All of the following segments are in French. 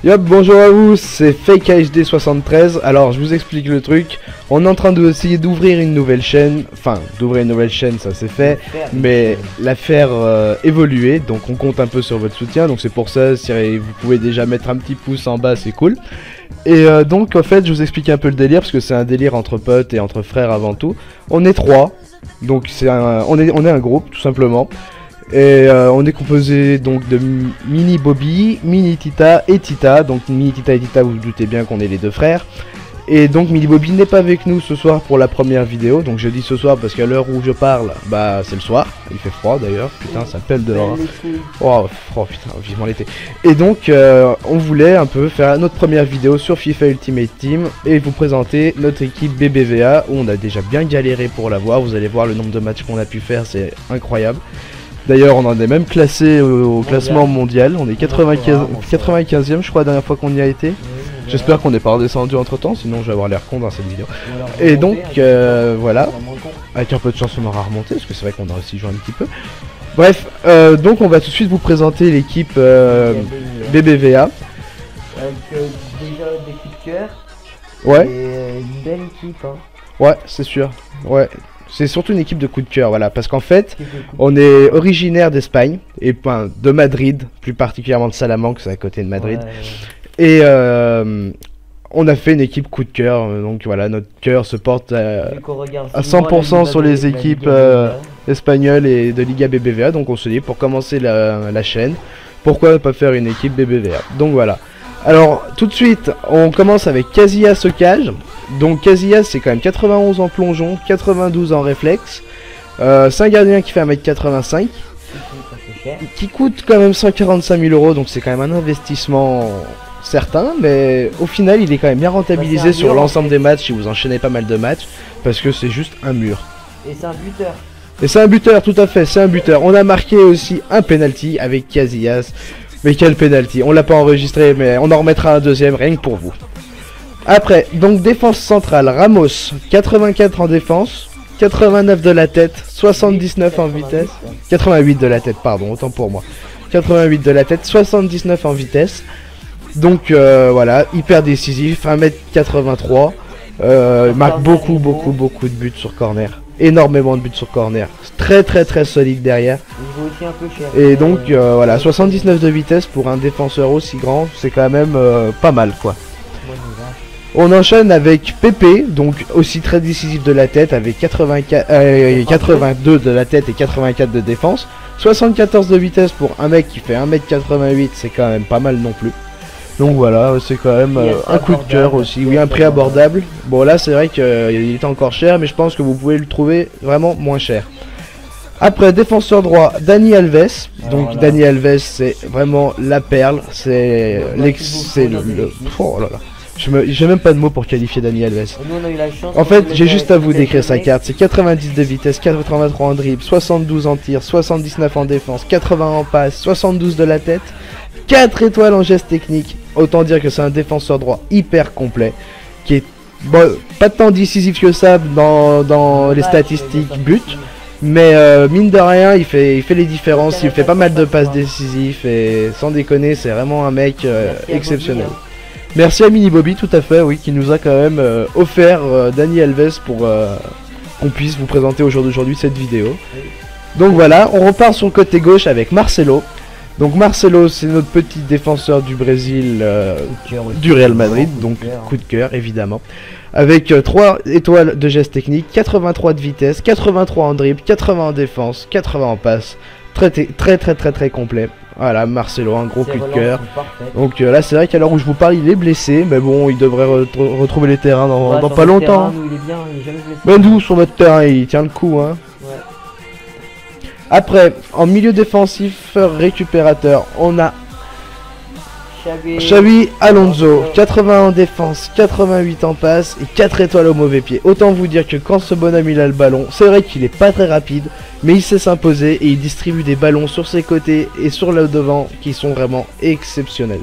Yop, bonjour à vous, c'est FakeHD73. Alors je vous explique le truc. On est en train d'essayer d'ouvrir une nouvelle chaîne. Enfin, d'ouvrir une nouvelle chaîne, ça c'est fait. Mais la faire évoluer. Donc on compte un peu sur votre soutien. Donc c'est pour ça, si vous pouvez déjà mettre un petit pouce en bas, c'est cool. Et donc en fait, je vous explique un peu le délire. Parce que c'est un délire entre potes et entre frères avant tout. On est trois. Donc on est un groupe, tout simplement. Et on est composé donc de Mini Bobby, Mini Tita et Tita. Donc Mini Tita et Tita, vous vous doutez bien qu'on est les deux frères. Et donc Mini Bobby n'est pas avec nous ce soir pour la première vidéo. Donc je dis ce soir parce qu'à l'heure où je parle, bah c'est le soir. Il fait froid d'ailleurs, putain ça pèle dehors. Oh putain, vivement l'été. Et donc on voulait un peu faire notre première vidéo sur FIFA Ultimate Team et vous présenter notre équipe BBVA où on a déjà bien galéré pour l'avoir. Vous allez voir le nombre de matchs qu'on a pu faire, c'est incroyable. D'ailleurs on en est même classé au classement mondial, on est 95e je crois la dernière fois qu'on y a été. J'espère qu'on n'est pas redescendu entre temps, sinon je vais avoir l'air con dans cette vidéo. Et donc voilà, avec un peu de chance on aura remonté, parce que c'est vrai qu'on a aussi joué un petit peu. Bref, donc on va tout de suite vous présenter l'équipe BBVA. Avec déjà des coups de cœur. Ouais. Et une belle équipe hein. Ouais, c'est sûr, ouais. C'est surtout une équipe de coup de cœur, voilà, parce qu'en fait, on est originaire d'Espagne, et de Madrid, plus particulièrement de Salamanque, c'est à côté de Madrid, et on a fait une équipe coup de cœur, donc voilà, notre cœur se porte à 100% sur les équipes espagnoles et de Liga BBVA, donc on se dit, pour commencer la chaîne, pourquoi ne pas faire une équipe BBVA, donc voilà. Alors, tout de suite, on commence avec Casillas au cage. Donc Casillas c'est quand même 91 en plongeon, 92 en réflexe. C'est un gardien qui fait 1m85. Qui coûte quand même 145 000 €, donc c'est quand même un investissement certain. Mais au final il est quand même bien rentabilisé sur l'ensemble des matchs si vous enchaînez pas mal de matchs. Parce que c'est juste un mur. Et c'est un buteur. Et c'est un buteur, tout à fait, c'est un buteur. On a marqué aussi un penalty avec Casillas. Mais quel penalty, on l'a pas enregistré mais on en remettra un deuxième rien que pour vous. Après, donc défense centrale, Ramos, 84 en défense, 89 de la tête, 79 en vitesse, 88 de la tête, pardon, autant pour moi. 88 de la tête, 79 en vitesse. Donc voilà, hyper décisif, 1m83, marque beaucoup de buts sur corner. Énormément de buts sur corner, très solide derrière. Il vaut aussi un peu cher. Et donc voilà, 79 de vitesse pour un défenseur aussi grand, c'est quand même pas mal quoi. On enchaîne avec Pépé, donc aussi très décisif de la tête, avec 82 de la tête et 84 de défense. 74 de vitesse pour un mec qui fait 1m88, c'est quand même pas mal non plus. Donc voilà, c'est quand même un coup de cœur aussi, oui, un prix abordable. Bon là c'est vrai qu'il est encore cher, mais je pense que vous pouvez le trouver vraiment moins cher. Après, défenseur droit, Dani Alves. Donc voilà. Dani Alves c'est vraiment la perle, c'est oh là là. J'ai même pas de mots pour qualifier Dani Alves. En fait, j'ai juste à vous décrire sa carte. C'est 90 de vitesse, 83 en dribble, 72 en tir, 79 en défense, 80 en passe, 72 de la tête, 4 étoiles en geste technique. Autant dire que c'est un défenseur droit hyper complet, qui est bon, pas tant décisif que ça dans les statistiques but, mais mine de rien, il fait les différences, il fait pas mal de passes décisives et sans déconner, c'est vraiment un mec exceptionnel. Merci à Mini Bobby, tout à fait, oui, qui nous a quand même offert Dani Alves pour qu'on puisse vous présenter au jour d'aujourd'hui cette vidéo. Donc voilà, on repart sur le côté gauche avec Marcelo. Donc Marcelo, c'est notre petit défenseur du Brésil, du Real Madrid, donc coup de cœur évidemment. Avec 3 étoiles de geste technique, 83 de vitesse, 83 en dribble, 80 en défense, 80 en passe. Très complet. Voilà, Marcelo, un gros coup de cœur. Donc là, c'est vrai qu'à l'heure où je vous parle, il est blessé. Mais bon, il devrait retrouver les terrains dans pas longtemps. Mais nous, sur notre terrain, il tient le coup. Hein. Ouais. Après, en milieu défensif, récupérateur, on a Xavi Alonso, 80 en défense, 88 en passe et 4 étoiles au mauvais pied. Autant vous dire que quand ce bonhomme il a le ballon, c'est vrai qu'il est pas très rapide, mais il sait s'imposer et il distribue des ballons sur ses côtés et sur le devant qui sont vraiment exceptionnels.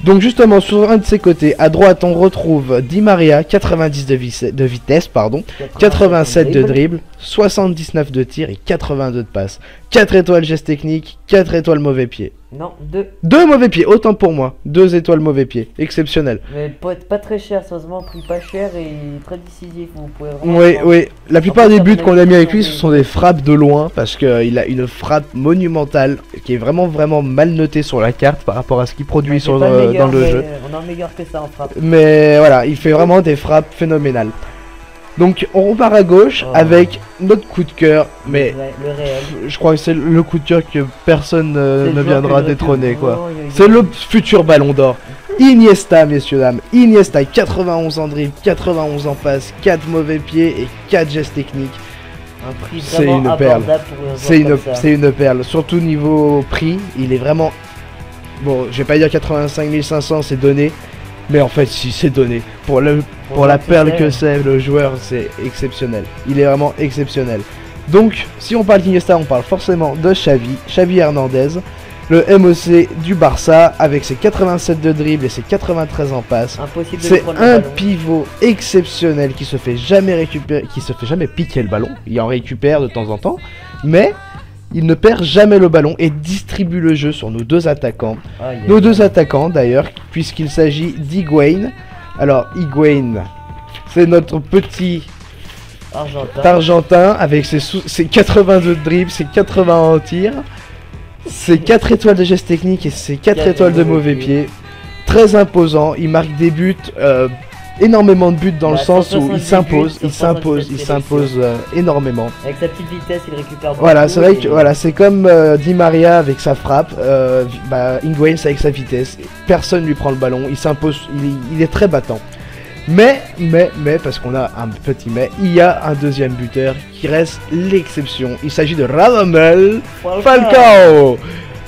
Donc justement sur un de ses côtés, à droite on retrouve Di Maria, 90 de vitesse, pardon, 87 de dribble, 79 de tir et 82 de passe. 4 étoiles geste technique, 4 étoiles mauvais pied. Non, 2. 2 mauvais pieds, autant pour moi. 2 étoiles mauvais pieds, exceptionnel. Mais pas très cher, sérieusement, prix pas cher et très décisif. Vous pouvez vraiment. Oui, oui. La plupart peut des faire buts des qu'on a mis avec lui, ce animations, sont des frappes de loin, parce qu'il a une frappe monumentale, qui est vraiment mal notée sur la carte par rapport à ce qu'il produit Ouais, sur, c'est pas le meilleur, dans le mais jeu. On a meilleur que ça en frappe. Mais voilà, il fait vraiment des frappes phénoménales. Donc on repart à gauche Oh. avec notre coup de cœur, mais Le réel. je crois que c'est le coup de cœur que personne C'est le ne joueur viendra que je détrôner, récupère. quoi. Oh, yo, yo. C'est le futur ballon d'or. Iniesta, messieurs dames. Iniesta, 91 en dribble, 91 en passe, 4 mauvais pieds et 4 gestes techniques. Un prix C'est vraiment une perle. abordable pour un joueur comme ça. C'est une perle. Surtout niveau prix, il est vraiment... Bon, je vais pas dire 85 500, c'est donné. Mais en fait, si, c'est donné. Pour la perle que c'est, le joueur, c'est exceptionnel. Il est vraiment exceptionnel. Donc, si on parle d'Iniesta, on parle forcément de Xavi Hernandez. Le MOC du Barça, avec ses 87 de dribble et ses 93 en passe. Impossible de C'est lui prendre le un ballon. pivot exceptionnel qui se fait jamais récupérer, qui se fait jamais piquer le ballon. Il en récupère de temps en temps, mais il ne perd jamais le ballon et distribue le jeu sur nos deux attaquants. Aïe, aïe, Nos aïe. deux attaquants d'ailleurs, puisqu'il s'agit d'Higuain. Alors Higuain, c'est notre petit Argentin avec ses 82 de dribble, ses 80 en tir, ses 4 étoiles de geste technique et ses 4 étoiles de mauvais pied. Très imposant, il marque des buts, énormément de buts dans le Bah, sens où il 170 s'impose, buts sur 177 s'impose énormément. Avec sa petite vitesse, il récupère beaucoup. Voilà, c'est vrai et- que voilà, c'est comme Di Maria avec sa frappe, Higuain c'est avec sa vitesse, personne lui prend le ballon, il s'impose, il est très battant. Mais, parce qu'on a un petit mais, il y a un deuxième buteur qui reste l'exception. Il s'agit de Radamel Falcao.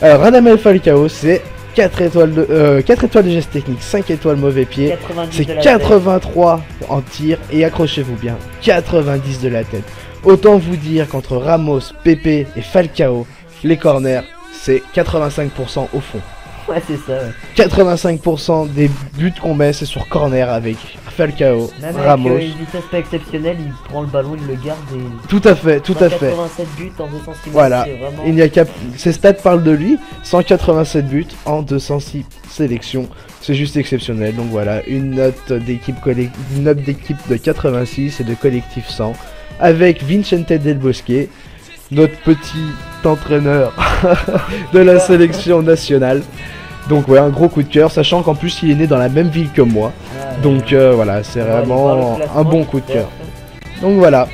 Alors Radamel Falcao, c'est 4 étoiles de geste technique, 5 étoiles mauvais pied. 90 C'est de la 83 en tir et accrochez-vous bien, 90 de la tête. Autant vous dire qu'entre Ramos, Pepe et Falcao, les corners, c'est 85% au fond. tête. Ouais, c'est ça. Ouais. 85% des buts qu'on met, c'est sur corner avec Falcao, Même Ramos. avec une vitesse pas exceptionnelle, il prend le ballon, il le garde et. Tout à fait, tout à fait. 87 buts en 206 matchs, Voilà. c'est vraiment. Il n'y a qu'à... Ses stats parlent de lui, 187 buts en 206 sélections. C'est juste exceptionnel. Donc voilà, une note d'équipe de 86 et de collectif 100 avec Vicente Del Bosque, notre petit entraîneur de la sélection nationale. Donc ouais, un gros coup de cœur, sachant qu'en plus il est né dans la même ville que moi. Ah, Donc voilà, c'est on va aller voir vraiment le classement, un bon coup de super. cœur. Donc voilà.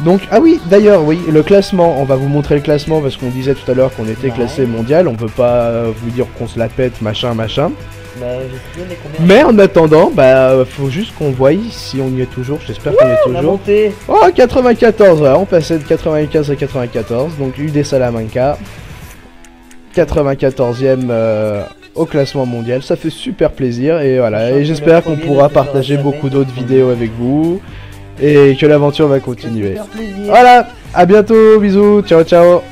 Donc ah oui, d'ailleurs oui, le classement, on va vous montrer le classement parce qu'on disait tout à l'heure qu'on était Ouais. classé mondial, on veut pas vous dire qu'on se la pète, machin. Bah, je sais mais combien. Mais en attendant, faut juste qu'on voie si on y est toujours, j'espère qu'on y est On a toujours. monté. Oh 94, voilà, on passait de 95 à 94, donc UD Salamanca, 94e au classement mondial, ça fait super plaisir et voilà, Sachant et que j'espère le qu'on premier pourra ne sera partager jamais beaucoup d'autres disponible. vidéos avec vous et que l'aventure va continuer. Super plaisir. Voilà, à bientôt, bisous, ciao ciao.